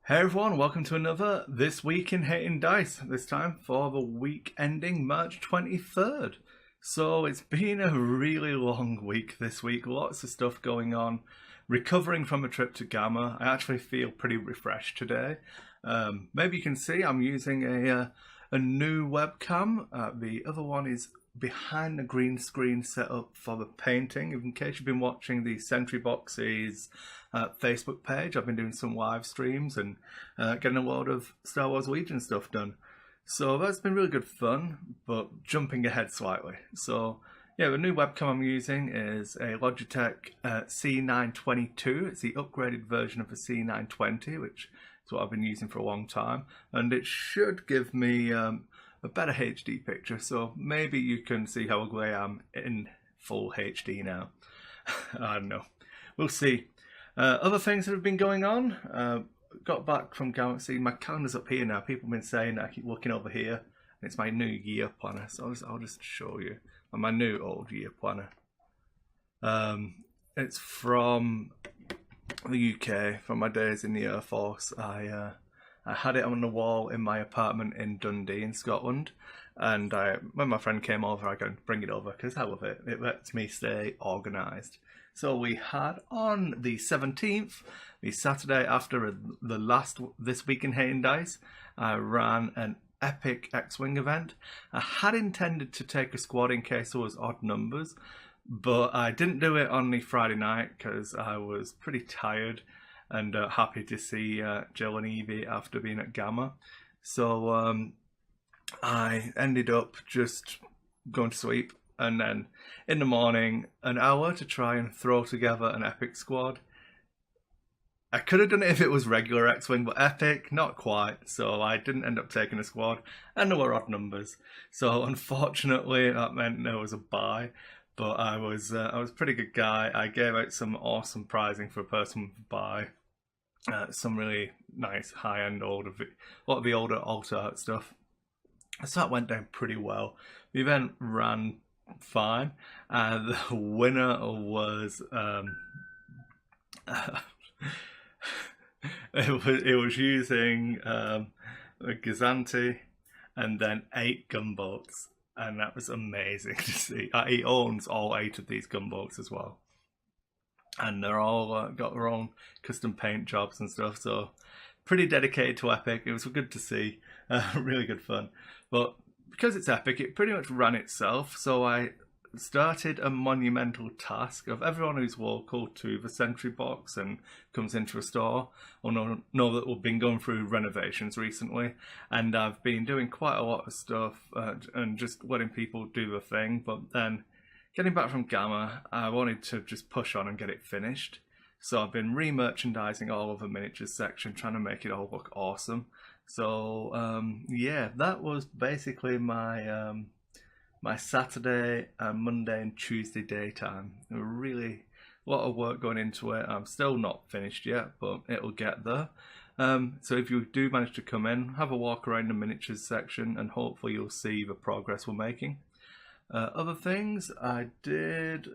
Hey everyone, welcome to another This Week in HatingDice, this time for the week ending March 23rd. So it's been a really long week this week, lots of stuff going on. Recovering from a trip to Gamma, I actually feel pretty refreshed today. Maybe you can see I'm using a new webcam. The other one is behind the green screen setup for the painting. In case you've been watching the Sentry Boxes Facebook page, I've been doing some live streams and getting a lot of Star Wars Legion stuff done. So that's been really good fun, but jumping ahead slightly. So yeah, the new webcam I'm using is a Logitech C922. It's the upgraded version of the C920, which is what I've been using for a long time. And it should give me a better HD picture. So maybe you can see how ugly I am in full HD now. I don't know. We'll see. Other things that have been going on. Got back from Galaxy. My calendar's up here now. People have been saying I keep looking over here. And it's my new year planner. So I'll just show you. My new old year planner. It's from the UK, from my days in the Air Force. I had it on the wall in my apartment in Dundee in Scotland. And when my friend came over, I go, bring it over because I love it. It lets me stay organised. So we had on the 17th, the Saturday after the last This Week in HatingDice, I ran an epic X-Wing event. I had intended to take a squad in case there was odd numbers, but I didn't do it on the Friday night because I was pretty tired and happy to see Jill and Evie after being at Gamma. So I ended up just going to sleep. And then in the morning, an hour to try and throw together an epic squad. I could have done it if it was regular X-Wing, but epic, not quite. So I didn't end up taking a squad, and there were odd numbers. So unfortunately, that meant there was a bye. But I was a pretty good guy. I gave out some awesome prizing for a person with a bye. Some really nice high-end a lot of the older alt art stuff. So that went down pretty well. The event ran fine. The winner was it was using a Gazanti and then 8 gunboats, and that was amazing to see. He owns all 8 of these gunboats as well, and they're all got their own custom paint jobs and stuff, so pretty dedicated to epic. It was good to see. Really good fun. But because it's epic, it pretty much ran itself. So I started a monumental task of everyone who's local to the Sentry Box and comes into a store will know that we've been going through renovations recently, and I've been doing quite a lot of stuff and just letting people do the thing. But then getting back from Gamma, I wanted to just push on and get it finished. So I've been re-merchandising all of the miniatures section, trying to make it all look awesome. So yeah, that was basically my my Saturday, Monday and Tuesday daytime. Really a lot of work going into it. I'm still not finished yet, but it'll get there. So if you do manage to come in, have a walk around the miniatures section and hopefully you'll see the progress we're making. Other things I did...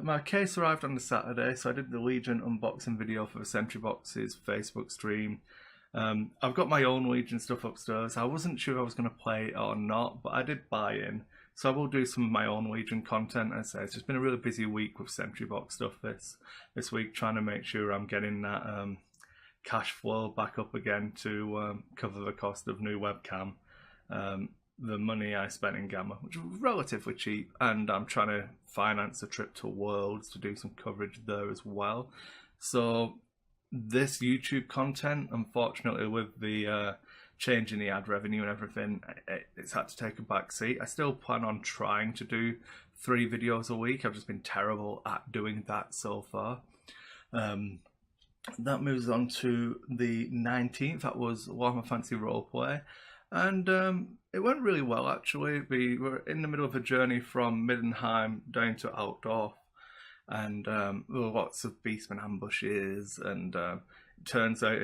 my case arrived on the Saturday, so I did the Legion unboxing video for the Sentry Boxes Facebook stream. I've got my own Legion stuff upstairs. I wasn't sure if I was going to play it or not, but I did buy in. So I will do some of my own Legion content. As I say, it's just been a really busy week with Sentry Box stuff this week, trying to make sure I'm getting that cash flow back up again to cover the cost of new webcam. The money I spent in Gamma, which was relatively cheap, and I'm trying to finance a trip to Worlds to do some coverage there as well. So this YouTube content, unfortunately, with the change in the ad revenue and everything, it's had to take a back seat. I still plan on trying to do 3 videos a week. I've just been terrible at doing that so far. That moves on to the 19th. That was Warhammer Fantasy Roleplay. And it went really well, actually. We were in the middle of a journey from Middenheim down to Altdorf, and there were lots of beastmen ambushes, and it turns out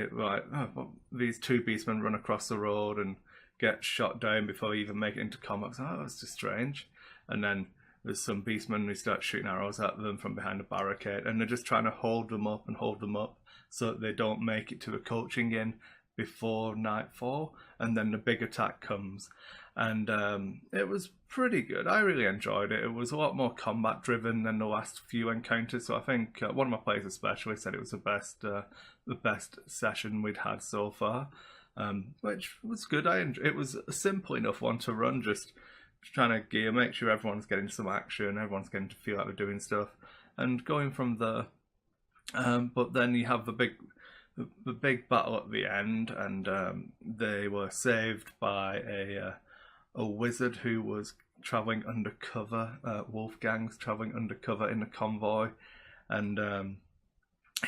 these 2 beastmen run across the road and get shot down before they even make it into combat. So that was just strange. And then there's some beastmen who start shooting arrows at them from behind a barricade, and they're just trying to hold them up so that they don't make it to the coaching inn before nightfall, and then the big attack comes. And it was pretty good. I really enjoyed it. It was a lot more combat driven than the last few encounters, so I think one of my players especially said it was the best session we'd had so far, which was good. It was a simple enough one to run, just trying to gear, make sure everyone's getting some action, everyone's getting to feel like they're doing stuff, and going from there. But then you have the big battle at the end, and they were saved by a wizard who was traveling undercover. Wolfgang's traveling undercover in a convoy, and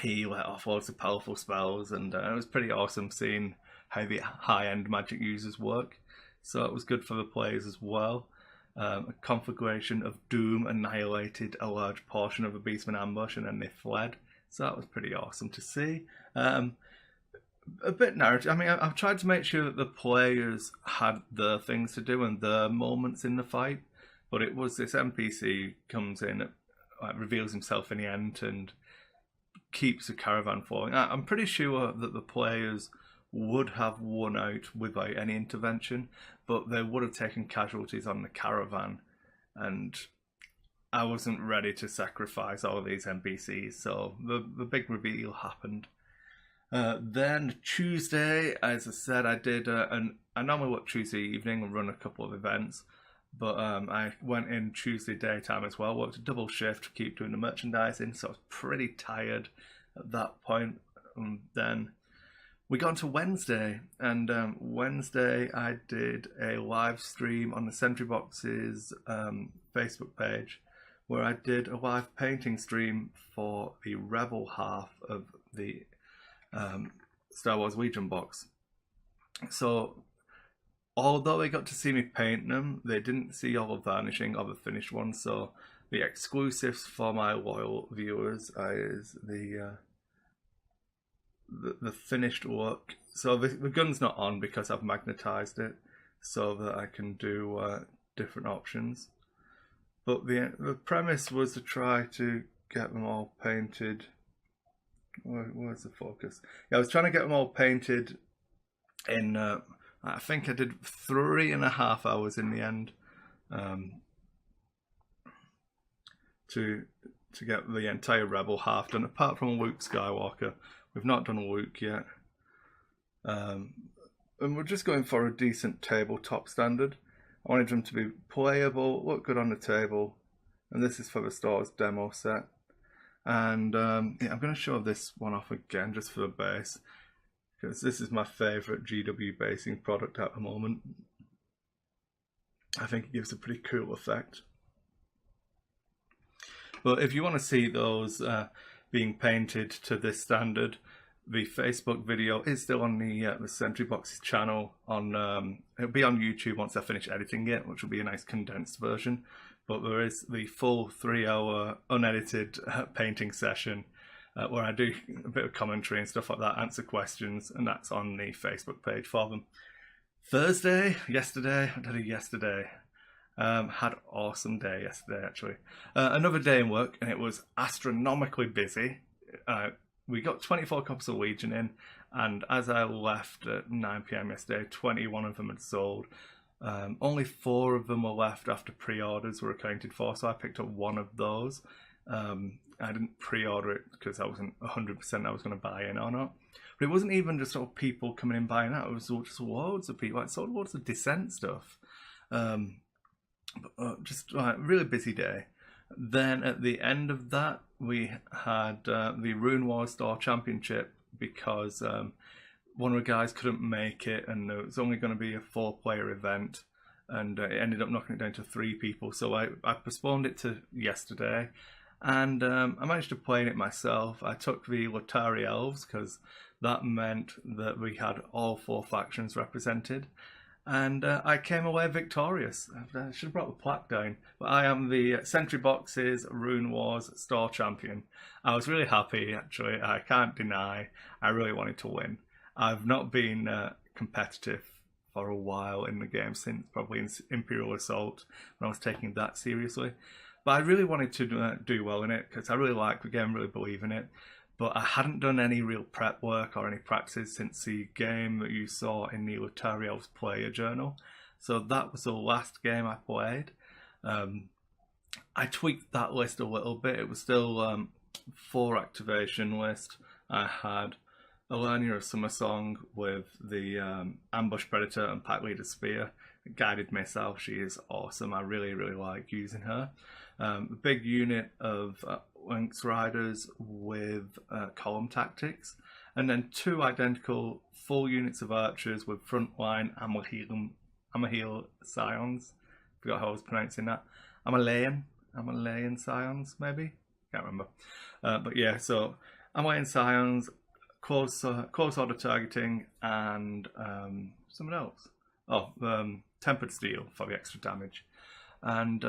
he let off loads of powerful spells, and it was pretty awesome seeing how the high-end magic users work. So it was good for the players as well. A conflagration of doom annihilated a large portion of the beastman ambush, and then they fled. So that was pretty awesome to see. A bit narrative. I mean, I've tried to make sure that the players had their things to do and their moments in the fight, but it was this NPC comes in, reveals himself in the end, and keeps the caravan flowing. I'm pretty sure that the players would have won out without any intervention, but they would have taken casualties on the caravan, and I wasn't ready to sacrifice all of these NPCs, so the big reveal happened. Then Tuesday, as I said, I did I normally work Tuesday evening and run a couple of events, but I went in Tuesday daytime as well, worked a double shift to keep doing the merchandising, so I was pretty tired at that point. Then we got into Wednesday, and Wednesday I did a live stream on the Sentry Box's Facebook page, where I did a live painting stream for the Rebel half of the Star Wars Legion box. So although they got to see me paint them, they didn't see all the varnishing of the finished ones. So the exclusives for my loyal viewers is the finished look. So the gun's not on because I've magnetized it so that I can do different options. But the premise was to try to get them all painted. Where's the focus? Yeah, I was trying to get them all painted in, I think I did 3.5 hours in the end, to get the entire Rebel half done, apart from Luke Skywalker. We've not done Luke yet. And we're just going for a decent tabletop standard. I wanted them to be playable, look good on the table, and this is for the store's demo set. And yeah, I'm going to show this one off again just for the base, because this is my favourite GW basing product at the moment. I think it gives a pretty cool effect. But if you want to see those being painted to this standard, the Facebook video is still on the Sentry Box's channel. It'll be on YouTube once I finish editing it, which will be a nice condensed version. But there is the full 3-hour unedited painting session where I do a bit of commentary and stuff like that, answer questions, and that's on the Facebook page for them. Yesterday, had an awesome day yesterday actually. Another day in work, and it was astronomically busy. We got 24 copies of Legion in, and as I left at 9 PM yesterday, 21 of them had sold. Only 4 of them were left after pre-orders were accounted for, so I picked up one of those. I didn't pre-order it because I wasn't 100% I was going to buy in or not. But it wasn't even just sort of people coming in buying out, it was just loads of people. I sold loads of Descent stuff. Just really busy day. Then at the end of that, we had the Rune Wars Store Championship, because one of the guys couldn't make it, and it was only going to be a 4-player event, and it ended up knocking it down to 3 people. So I postponed it to yesterday, and I managed to play in it myself. I took the Latari Elves because that meant that we had all 4 factions represented, and I came away victorious. I should have brought the plaque down, but I am the Sentry Box's Rune Wars Store Champion. I was really happy, actually. I can't deny I really wanted to win. I've not been competitive for a while in the game, since probably Imperial Assault, when I was taking that seriously. But I really wanted to do well in it because I really like the game, really believe in it. But I hadn't done any real prep work or any practice since the game that you saw in Neil Tariel's player journal. So that was the last game I played. I tweaked that list a little bit. It was still 4 activation list. I had Alania of Summer Song with the Ambush Predator and Pack Leader Spear. Guided Missile, she is awesome. I really, really like using her. A big unit of Lynx Riders with column tactics, and then 2 identical full units of archers with frontline Amahil Scions. Forgot how I was pronouncing that. Amalayan Scions, maybe? Can't remember. But yeah, so Amalayan Scions, close order targeting, and something else. Tempered Steel for the extra damage. And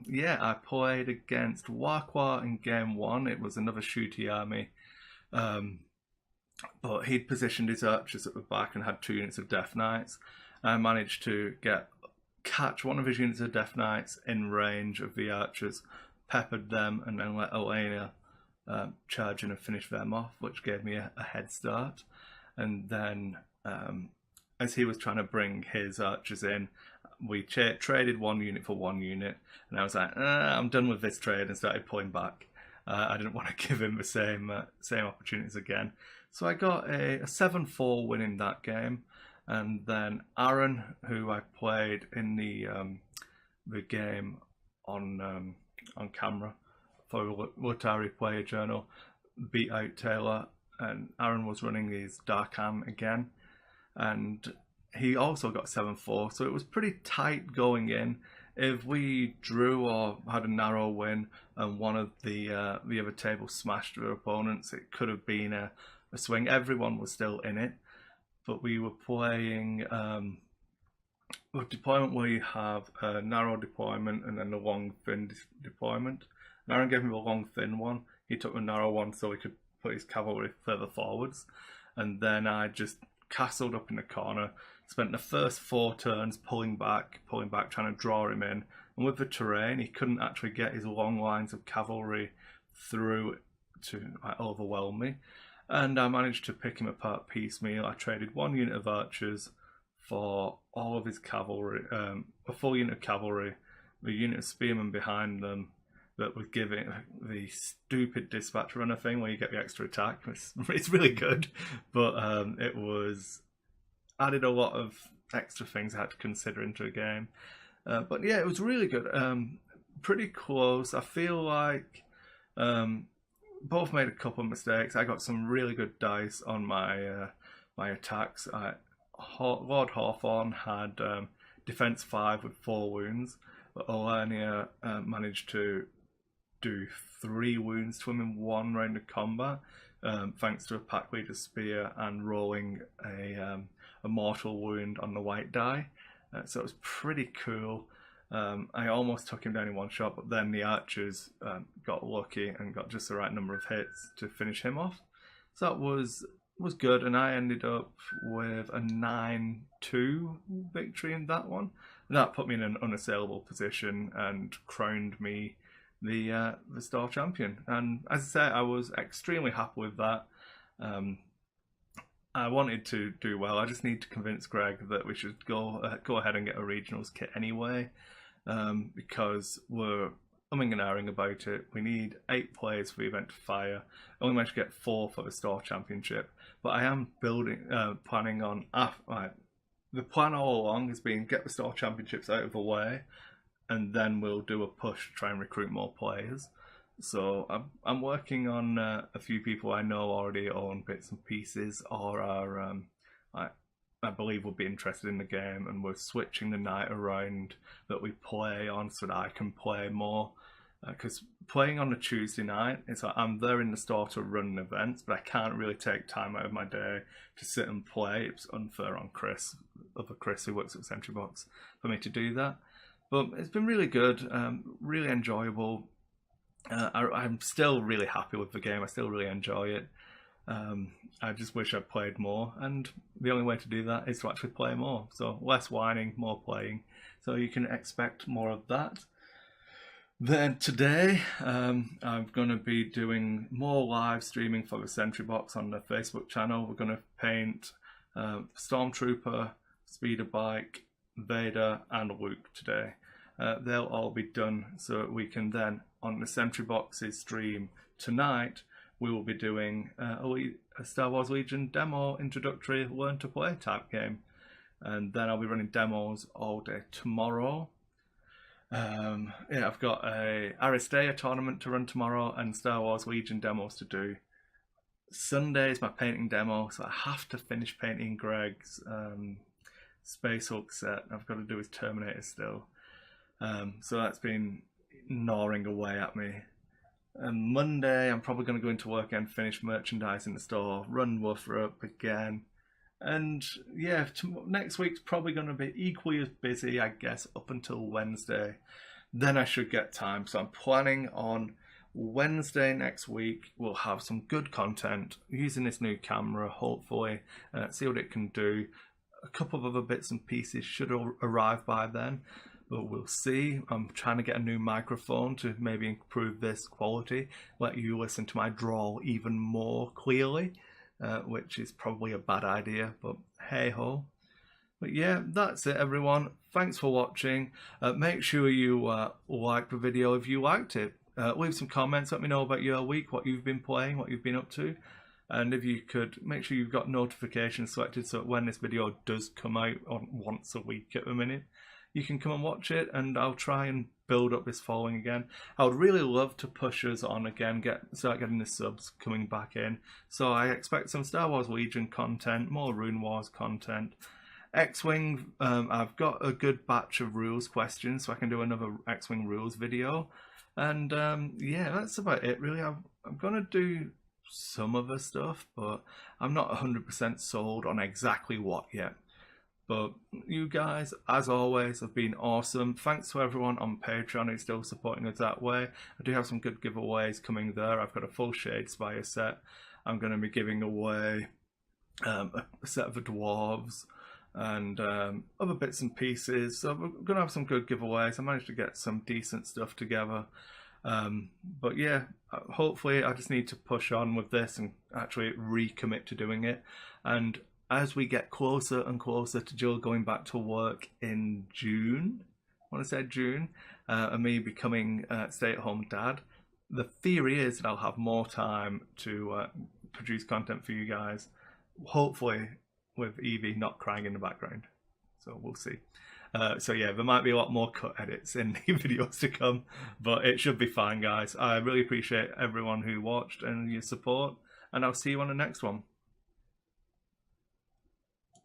yeah, I played against Wakwa in game 1. It was another shooty army. But he'd positioned his archers at the back and had 2 units of Death Knights. I managed to catch one of his units of Death Knights in range of the archers, peppered them, and then let Elena charge in and finish them off, which gave me a head start. And then as he was trying to bring his archers in, we traded 1 unit for 1 unit, and I was like, I'm done with this trade, and started pulling back. I didn't want to give him the same opportunities again. So I got a 7-4 win in that game, and then Aaron, who I played in the game on camera for Lotari Player Journal, beat out Taylor, and Aaron was running his Darkan again, and he also got 7-4, so it was pretty tight going in. If we drew or had a narrow win and one of the other tables smashed their opponents, it could have been a swing. Everyone was still in it, but we were playing a deployment where you have a narrow deployment and then a long thin deployment. Aaron gave me the long thin one. He took the narrow one so he could put his cavalry further forwards, and then I just castled up in the corner. Spent the first 4 turns pulling back, trying to draw him in. And with the terrain, he couldn't actually get his long lines of cavalry through to overwhelm me. And I managed to pick him apart piecemeal. I traded 1 unit of archers for all of his cavalry, a full unit of cavalry, the unit of spearmen behind them that was giving the stupid dispatch runner thing where you get the extra attack. It's really good, but it was added a lot of extra things I had to consider into a game. But yeah, it was really good. Pretty close. I feel like both made a couple of mistakes. I got some really good dice on my my attacks. Lord Hawthorne had defense 5 with 4 wounds, but Olania managed to do 3 wounds to him in 1 round of combat, thanks to a pack leader spear and rolling a mortal wound on the white die. So it was pretty cool. I almost took him down in 1 shot, but then the archers got lucky and got just the right number of hits to finish him off. So that was good, and I ended up with a 9-2 victory in that one. And that put me in an unassailable position and crowned me the store champion. And as I say, I was extremely happy with that. I wanted to do well. I just need to convince Greg that we should go ahead and get a regionals kit anyway, because we're umming and ahhing about it. We need 8 players for the event to fire. I only managed to get 4 for the store championship, but I am planning on the plan all along has been get the store championships out of the way, and then we'll do a push to try and recruit more players. So I'm working on a few people I know already own bits and pieces, or are I believe will be interested in the game, and we're switching the night around that we play on so that I can play more. Because playing on a Tuesday night, it's like I'm there in the store to run events, but I can't really take time out of my day to sit and play. It's unfair on Chris who works at Century Box, for me to do that. But it's been really good, really enjoyable. I'm still really happy with the game. I still really enjoy it. I just wish I'd played more, and the only way to do that is to actually play more. So less whining, more playing. So you can expect more of that. Then today, I'm going to be doing more live streaming for the Sentry Box on the Facebook channel. We're going to paint Stormtrooper, Speeder Bike, Vader, and Luke today. They'll all be done so we can then, on the Sentry Box's stream tonight, we will be doing a Star Wars Legion demo introductory learn to play type game. And then I'll be running demos all day tomorrow. I've got a Aristea tournament to run tomorrow and Star Wars Legion demos to do. Sunday is my painting demo, so I have to finish painting Greg's Space Hulk set. I've got to do his Terminator still. So that's been gnawing away at me. And Monday, I'm probably going to go into work and finish merchandise in the store, run Woofer up again. And yeah, next week's probably going to be equally as busy, I guess, up until Wednesday. Then I should get time. So I'm planning on Wednesday next week. We'll have some good content using this new camera, hopefully, see what it can do. A couple of other bits and pieces should arrive by then, but we'll see. I'm trying to get a new microphone to maybe improve this quality, let you listen to my drawl even more clearly. Which is probably a bad idea, but hey ho. But yeah, that's it everyone. Thanks for watching. Make sure you like the video if you liked it. Leave some comments, let me know about your week, what you've been playing, what you've been up to. And if you could, make sure you've got notifications selected so that when this video does come out on once a week at the minute, you can come and watch it, and I'll try and build up this following again. I would really love to push us on again, start getting the subs coming back in. So I expect some Star Wars Legion content, more Rune Wars content. X-Wing, I've got a good batch of rules questions, so I can do another X-Wing rules video. And yeah, that's about it really. I'm going to do some other stuff, but I'm not 100% sold on exactly what yet. But you guys, as always, have been awesome. Thanks to everyone on Patreon who's still supporting us that way. I do have some good giveaways coming there. I've got a full Shade Spire set. I'm going to be giving away a set of the Dwarves and other bits and pieces. So we're going to have some good giveaways. I managed to get some decent stuff together. But yeah, hopefully I just need to push on with this and actually recommit to doing it. And as we get closer and closer to Jill going back to work in June, I want to say June, and me becoming a stay-at-home dad, the theory is that I'll have more time to produce content for you guys, hopefully with Evie not crying in the background. So we'll see. So yeah, there might be a lot more cut edits in the videos to come, but it should be fine, guys. I really appreciate everyone who watched and your support, and I'll see you on the next one.